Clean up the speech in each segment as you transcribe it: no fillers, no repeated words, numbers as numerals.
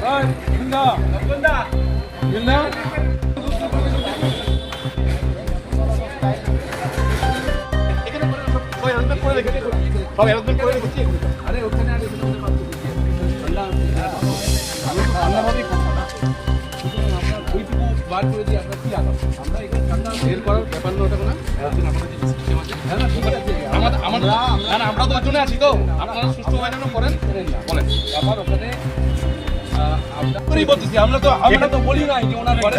আমরা তো ওজনে আছি তো আপনারা সুস্থ হয়ে যেন করেন বলেন আবার ওখানে আমরা তো বলি না যে ওনার ঘরে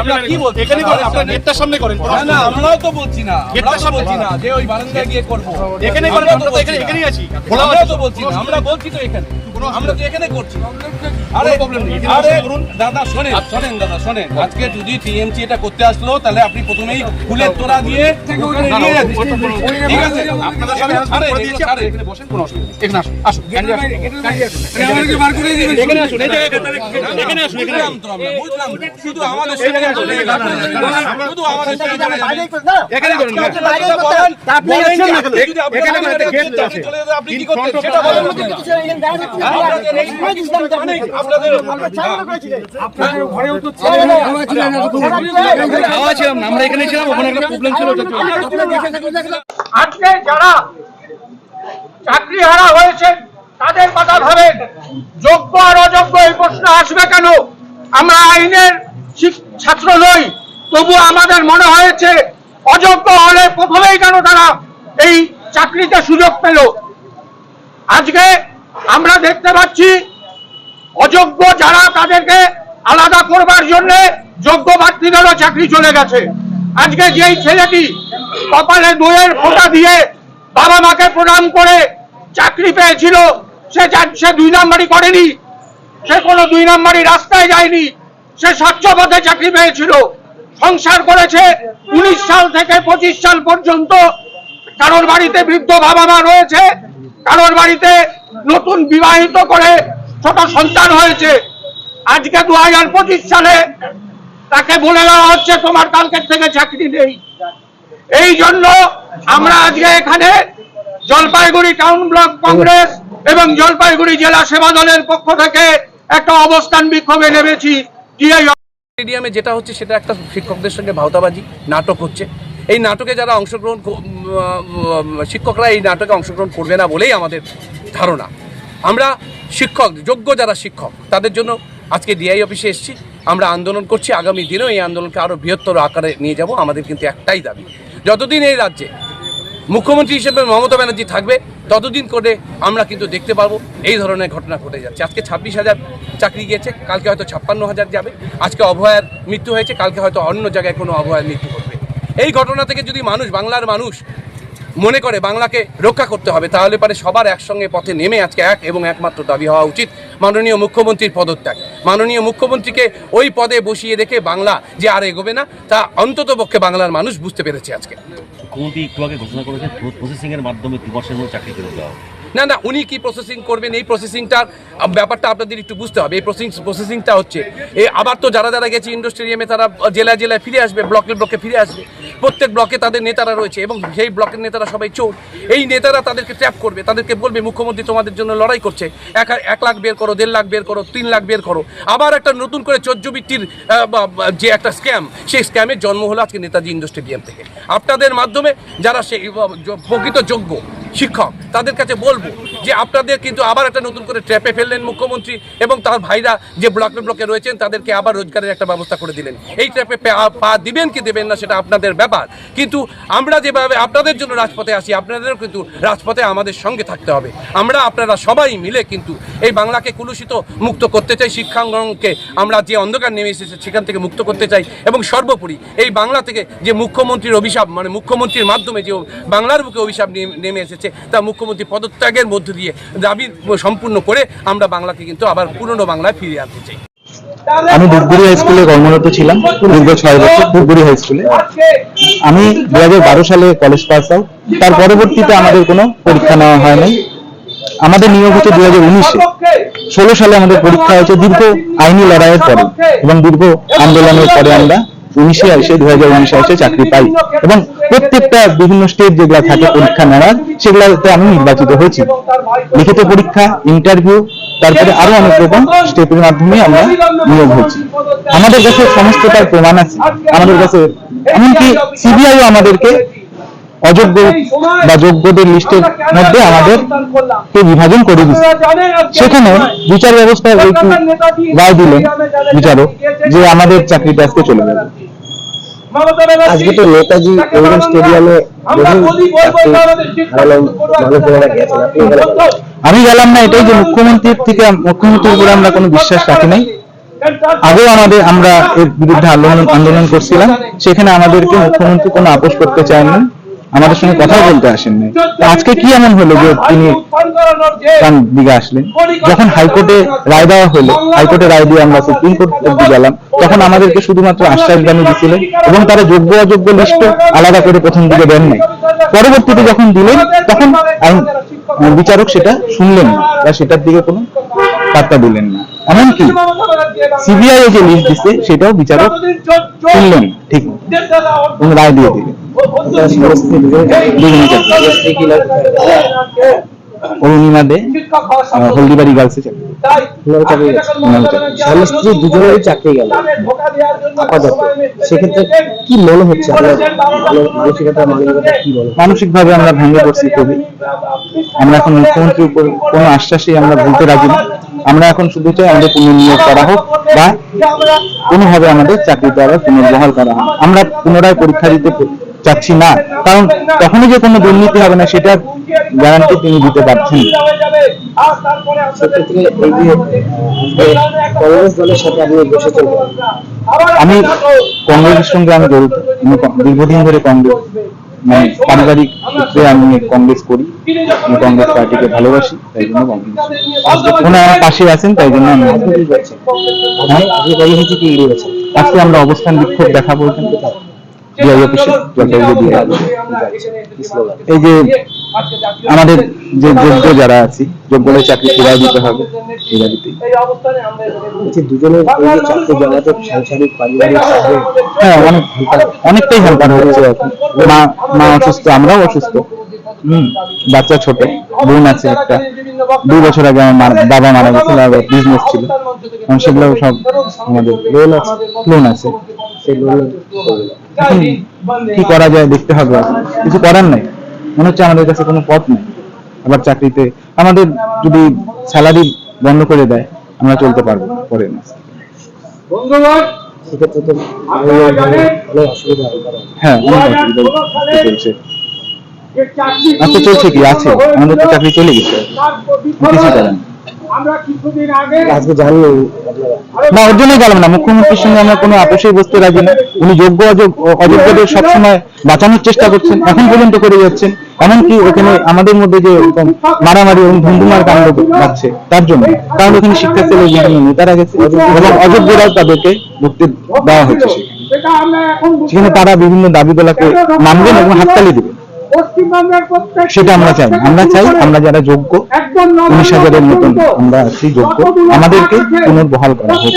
আমরা কি বলছি এখানে করেন আপনারা গেটটার সামনে করেন না আমরাও তো বলছি না গেটটার সামনে বলছি না যে ওই বারান্দায় গিয়ে করব এখানে করেন আমরা তো এখানেই আছি আমরাও তো বলছি না আমরা বলছি তো এখানে আমরা তো এখানে করছি আরে প্রবলেম নেই আরে দাদা শুনেন দাদা শুনেন আজকে যদি টিএমসি এটা করতে আসলো তাহলে আপনি প্রথমেই ফুলের তোড়া দিয়ে নিয়ে যাচ্ছেন ঠিক আছে আপনাদের সবাই করে দিয়েছি আরে এখানে বসেন কোনো অসুবিধা নেই এখানে আসুন আসুন আমাদেরকে বার করে দিবেন এখানে আসুন এখানে আসুন এখানে তো আমরা বুঝলাম শুধু আমাদের সাথে শুধু আমাদের সাথে এখানে করেন আপনি আছেন না এখানে একটা গেট আছে চলে যাবে আপনি কি করতে সেটা বলেন আপনাদের ঘরেও তো ছিলাম না আমরা এখানে ছিলাম ওখানে একটা প্রবলেম ছিল আজকে যারা চাকরি হারা হয়েছে তাদের কথা ভাবেন যোগ্য আর অযোগ্য এই প্রশ্ন আসবে কেন আমরা আইনের ছাত্র নই তবু আমাদের মনে হয়েছে অযোগ্য হলে প্রথমেই কেন তারা এই চাকরিতে সুযোগ পেল আজকে আমরা দেখতে পাচ্ছি অযোগ্য যারা তাদেরকে আলাদা করবার জন্য যোগ্য প্রার্থীদেরও চাকরি চলে গেছে আজকে যেই ছেলেটি কপালে দইয়ের ফোঁটা দিয়ে বাবা মাকে প্রণাম করে চাকরি পেয়েছিল সে 2 নাম্বারই করেনি সে কোনো 2 নাম্বারই রাস্তায় যায়নি সে স্বচ্ছ পথে চাকরি পেয়েছিল সংসার করেছে 19 সাল থেকে 25 সাল পর্যন্ত কারোর বাড়িতে বৃদ্ধ বাবা মা রয়েছে কারোর বাড়িতে নতুন বিবাহিত করে ছোট সন্তান হয়েছে আজকে 2025 সালে তাকে বলে দেওয়া হচ্ছে তোমার কালকের থেকে চাকরি নেই এই জন্য আমরা আজকে এখানে জলপাইগুড়ি টাউন ব্লক কংগ্রেস এবং জলপাইগুড়ি জেলা সেবা দলের পক্ষ থেকে একটা অবস্থান বিক্ষোভে নেমেছি স্টেডিয়ামে যেটা হচ্ছে সেটা একটা শিক্ষকদের সঙ্গে ভাওতাবাজি নাটক হচ্ছে এই নাটকে যারা অংশগ্রহণ শিক্ষকরা এই নাটকে অংশগ্রহণ করবে না বলেই আমাদের ধারণা আমরা শিক্ষক যোগ্য যারা শিক্ষক তাদের জন্য আজকে ডিআই অফিসে এসেছি আমরা আন্দোলন করছি আগামী দিনেও এই আন্দোলনকে আরও বৃহত্তর আকারে নিয়ে যাব আমাদের কিন্তু একটাই দাবি যতদিন এই রাজ্যে মুখ্যমন্ত্রী হিসেবে মমতা ব্যানার্জি থাকবে ততদিন করে আমরা কিন্তু দেখতে পারবো এই ধরনের ঘটনা ঘটে যাচ্ছে আজকে 26,000 চাকরি গিয়েছে কালকে হয়তো 56,000 যাবে আজকে অভয়ার মৃত্যু হয়েছে কালকে হয়তো অন্য জায়গায় কোনো অভয়ার মৃত্যু ঘটবে এই ঘটনা থেকে যদি বাংলার মানুষ মনে করে বাংলাকে রক্ষা করতে হবে তাহলে পারে সবার একসঙ্গে পথে নেমে আজকে এক এবং একমাত্র দাবি হওয়া উচিত মাননীয় মুখ্যমন্ত্রীর পদত্যাগ মাননীয় মুখ্যমন্ত্রীকে ওই পদে বসিয়ে রেখে বাংলা যে আর এগোবে না তা অন্ততপক্ষে বাংলার মানুষ বুঝতে পেরেছে আজকে মুখ্যমন্ত্রী একটু আগে ঘোষণা করেছেন প্রসেসিং এর মাধ্যমে 2 বছরের মধ্যে চাকরি করে দেওয়া হবে না উনি কি প্রসেসিং করবেন এই প্রসেসিংটার ব্যাপারটা আপনাদের একটু বুঝতে হবে এই প্রসেসিংটা হচ্ছে আবার তো যারা গেছে ইন্ডোর স্টেডিয়ামে তারা জেলায় ফিরে আসবে ব্লকে ফিরে আসবে প্রত্যেক ব্লকে তাদের নেতারা রয়েছে এবং সেই ব্লকের নেতারা সবাই চোর এই নেতারা তাদেরকে ট্র্যাপ করবে তাদেরকে বলবে মুখ্যমন্ত্রী তোমাদের জন্য লড়াই করছে 1 লাখ বের করো 1.5 লাখ বের করো 3 লাখ বের করো আবার একটা নতুন করে চোদ্জবৃত্তির যে একটা স্ক্যাম সেই স্ক্যামের জন্ম হলো আজকে নেতাজি ইন্ডোর স্টেডিয়াম থেকে আপনাদের মাধ্যমে যারা সেই প্রকৃত যোগ্য শিক্ষক তাদের কাছে বলবো যে আপনাদের কিন্তু আবার একটা নতুন করে ট্র্যাপে ফেললেন মুখ্যমন্ত্রী এবং তার ভাইরা যে ব্লকে রয়েছেন তাদেরকে আবার রোজগারের একটা ব্যবস্থা করে দিলেন এই ট্র্যাপে পা দিবেন কি দেবেন না সেটা আপনাদের ব্যাপার কিন্তু আমরা যেভাবে আপনাদের জন্য রাজপথে আসি আপনাদেরও কিন্তু রাজপথে আমাদের সঙ্গে থাকতে হবে আপনারা সবাই মিলে কিন্তু এই বাংলাকে কুলুষিত মুক্ত করতে চাই শিক্ষাঙ্গনকে আমরা যে অন্ধকার নেমে এসেছে সেখান থেকে মুক্ত করতে চাই এবং সর্বোপরি এই বাংলা থেকে যে মুখ্যমন্ত্রীর অভিশাপ মানে মুখ্যমন্ত্রীর মাধ্যমে যে বাংলার বুকে অভিশাপ নেমে এসেছে তা মুখ্যমন্ত্রী পদত্যাগের মধ্য দিয়ে দাবি সম্পূর্ণ করে আমরা বাংলাকে কিন্তু আবার পুরনো বাংলায় ফিরিয়ে আনতে চাই আমি ধূপগুড়ি হাই স্কুলে কর্মরত ছিলাম দীর্ঘ 6 বছর ধূপগুড়ি হাই স্কুলে আমি 2012 সালে কলেজ পাস আউট তার পরবর্তীতে আমাদের কোনো পরীক্ষা নেওয়া হয় নাই আমাদের নিয়োগ হচ্ছে 2019-এ 16 সালে আমাদের পরীক্ষা হয়েছে দীর্ঘ আইনি লড়াইয়ের পরে এবং দীর্ঘ আন্দোলনের পরে আমরা 2019 এসে চাকরি পাই এবং প্রত্যেকটা বিভিন্ন স্টেজ যেগুলো থাকে পরীক্ষা নেওয়ার সেগুলোতে আমি নির্বাচিত হয়েছি লিখিত পরীক্ষা ইন্টারভিউ তারপরে আরো অনেক রকম স্টেপের মাধ্যমে আমরা নিয়োগ হচ্ছি। আমাদের কাছে সমস্ত তার প্রমাণ আছে, আমাদের কাছে এমনকি সিবিআইও আমাদেরকে অযোগ্য বা যোগ্যদের লিস্টের মধ্যে আমাদেরকে বিভাজন করে দিচ্ছে। সেখানে বিচার ব্যবস্থায় একটু রায় দিলেন বিচারক যে আমাদের চাকরিটা আজকে চলে যাবে। আজকে তো নেতাজি ইন্ডোর স্টেডিয়ামে আমি গেলাম না, এটাই যে মুখ্যমন্ত্রীর উপরে আমরা কোনো বিশ্বাস রাখি নাই। আগেও আমরা এর বিরুদ্ধে আন্দোলন করছিলাম, সেখানে আমাদেরকে মুখ্যমন্ত্রী কোনো আপোষ করতে চাননি, আমাদের সঙ্গে কথা বলতে আসেননি। আজকে কি এমন হলো যে তিনি কান দিকে আসলেন? যখন হাইকোর্টে রায় দেওয়া হলো, হাইকোর্টে রায় দিয়ে আমরা সুপ্রিম কোর্ট অব্দি গেলাম, তখন আমাদেরকে শুধুমাত্র আশ্বাসবাণী দিয়েছিলেন এবং তারা যোগ্য অযোগ্য লিস্ট আলাদা করে প্রথম দিকে দেন নাই। পরবর্তীতে যখন দিলেন তখন বিচারক সেটা শুনলেন না বা সেটার দিকে কোনো পাত্তা দিলেন না। এমনকি সিবিআই যে লিস্ট দিচ্ছে সেটাও বিচারক শুনলেন ঠিক এবং রায় দিয়ে দিলেন। অরুণিমা দে হলদিবাড়ি গার্লসে স্বামী স্ত্রী দুজনেরই চাকরি গেল আপাতত, সেক্ষেত্রে কি মনে হচ্ছে আপনার মানসিকতা কি বলে? মানসিকভাবে আমরা ভেঙে পড়ছি খুবই। আমরা এখন মুখ্যমন্ত্রীর উপর কোনো আশ্বাসই আমরা ভুলতে রাজি না। আমরা এখন শুধু চাই আমাদের পুনর্নিয়োগ করা হোক বা কোনোভাবে আমাদের চাকরিটা আবার পুনর্বহাল করা হোক। আমরা পুনরায় পরীক্ষা দিতে চাচ্ছি না, কারণ তখনই যে কোনো দুর্নীতি হবে না সেটা গ্যারান্টি তিনি দিতে পারছেন। সেক্ষেত্রে এই যে কংগ্রেস দলের সাথে আপনি বসেছেন, আমি কংগ্রেসের সঙ্গে আমি জড়িত, আমি দীর্ঘদিন ধরে কংগ্রেস পারিবারিক সূত্রে আমি কংগ্রেস করি, আমি কংগ্রেস পার্টিকে ভালোবাসি, তাই জন্য কংগ্রেস ওনারা আমার পাশে আছেন, তাই জন্য আমি আজকে আমরা অবস্থান বিক্ষোভ দেখাবো ডিআই অফিসে, এই যে আমাদের যে যোগ্য যারা আছি, যোগ্যদের চাকরি ফিরাই দিতে হবে এই দাবিতেই। দুজনের চাকরি জমাতে সাংসারিক পারিবারিক হ্যাঁ, অনেকটাই হেল্পার হচ্ছে এখন। মা অসুস্থ, আমরাও অসুস্থ, বাচ্চা ছোট, বোন আছে একটা, 2 বছর আগে আমার বাবা মারা গেছিল, বিজনেস ছিল, সেগুলো সব আমাদের লোন আছে। সেই লোন কি করা যায় দেখতে হবে, কিছু করার নাই, মনে হচ্ছে আমাদের কাছে কোনো পথ নেই। আবার চাকরিতে আমাদের যদি স্যালারি বন্ধ করে দেয় আমরা চলতে পারবো না পরে না। সেক্ষেত্রে তো অসুবিধা হ্যাঁ, অনেক অসুবিধা চলছে। আচ্ছা, চলছে কি আছে, আমাদের তো চাকরি চলে গেছে, কিছু করেন আজকে জানিয়ে না, ওর জন্যই গেলাম না। মুখ্যমন্ত্রীর সঙ্গে আমরা কোনো আপোষেই বসতে রাজি না। উনি যোগ্য অযোগ্যদের সবসময় বাঁচানোর চেষ্টা করছেন, এখন পর্যন্ত করে যাচ্ছেন। এমনকি ওখানে আমাদের মধ্যে যে মারামারি এবং ধুমধুমার কাণ্ড যাচ্ছে তার জন্য, কারণ ওখানে শিক্ষার্থীদের বিভিন্ন নেতারা গেছে এবং অযোগ্যরাও তাদেরকে মুক্তি দেওয়া হচ্ছে। সেখানে তারা বিভিন্ন দাবি দলাকে মানবেন এবং হাততালি দেবেন, সেটা আমরা চাই। আমরা চাই আমরা যারা যোগ্য 19,000-এর মতন আমরা আছি যোগ্য, আমাদেরকে পুনর্বহাল করা হোক।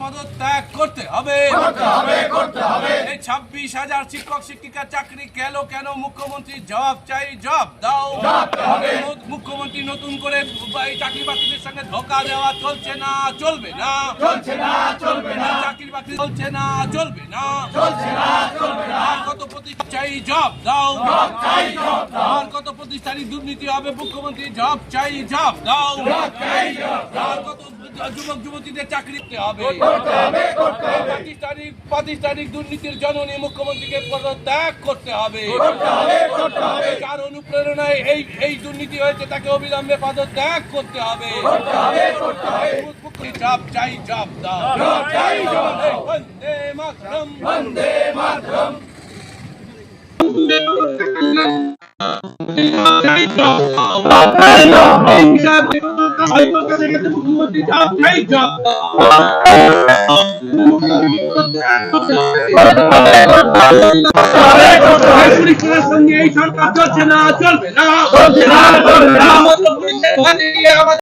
পদত্যাগ করতে হবে। এই 26,000 শিক্ষক শিক্ষিকার চাকরি গেল কেন? মুখ্যমন্ত্রী জবাব চাই, জবাব দাও। মুখ্যমন্ত্রী নতুন করে এই চাকরি বাকরিদের সঙ্গে ধোঁকা দেওয়া চলছে না, চলবে না, চাকরি বাকরি চলছে না, চলবে না, আর কত প্রতিষ্ঠান চাই, জবাব দাও। আর কত প্রতিষ্ঠানিক দুর্নীতি হবে? মুখ্যমন্ত্রী জবাব চাই, জবাব দাও। আর কত যুবক যুবতীদের চাকরি দিতে হবে? প্রাতিষ্ঠানিক দুর্নীতির জননী মুখ্যমন্ত্রীকে পদত্যাগ করতে হবে। যার অনুপ্রেরণায় এই দুর্নীতি হয়েছে তাকে অবিলম্বে পদত্যাগ করতে হবে। জবাব চাই, জবাব দাও। বন্দে মাতরম, বন্দে মাতরম। সঙ্গে এই সরকার চলছে না, চলবে না।